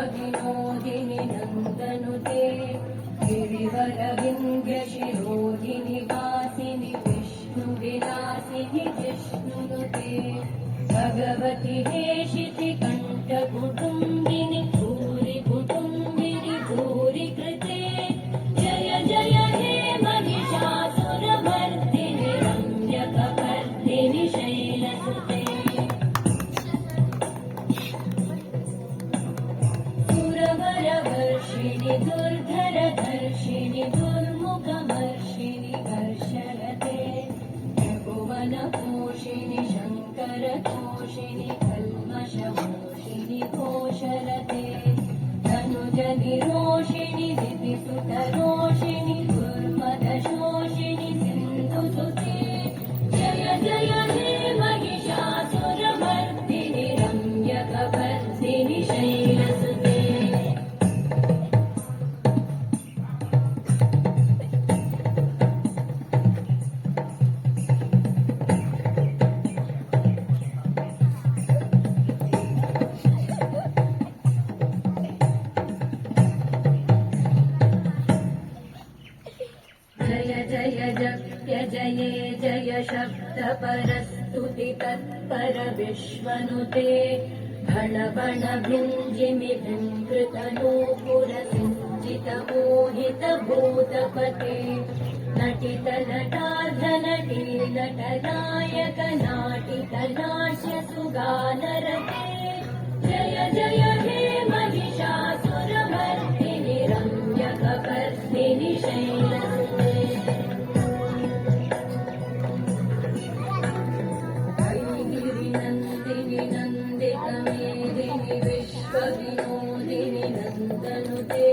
विश्वविनोदिनि नन्दनुते गिरिवरविन्ध्यशिरोधिनि वासिनि विष्णुविलासिनि जिष्णुनुते भगवति हेशिति कण्ठकुटुम्बिनि भूरि कुटुम्बिनि भूरि कृते जय जय हे महिषासुरमर्दिनि रम्यकपर्दिनि शैलसुते सुरवरवर्षिणि दुर्धरधर्षिणि दुर्मुखमर्षिणि कर्षरते त्रिभुवनपोषिणि शङ्करतोषिणि कल्मषमोषिणि घोषरते धनुजनिरोषिणि दितिसुतरोषिणि दुर्मदशोषिणि सिन्धुसुते जय जय हे महिषासुरमर्दिनि रम्यकपर्दिनि शैलसुते जय जय जप्यजये जय शब्दपरस्तुति तत्पर विश्वनुते भण भण भिञ्जिमि भिङ्कृतनूपुर सिञ्चित मोहित भूतपते नटित नटार्ध नटी नटनायक नाटित नाट्य सुगानरते जय जय हे महिषासुरमर्दिनि रम्यकपर्दिनि शैलसुते नन्दिनि नन्दितमेदिनि विश्वविनोदिनि नन्दनुते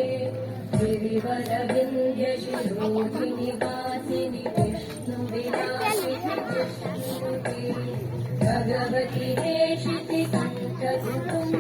गिरिवरविन्ध्यशिरोधिनि वासिनि विष्णुविलासिनि जिष्णुनुते भगवति हेशिति कण्ठकुटुम्बिनि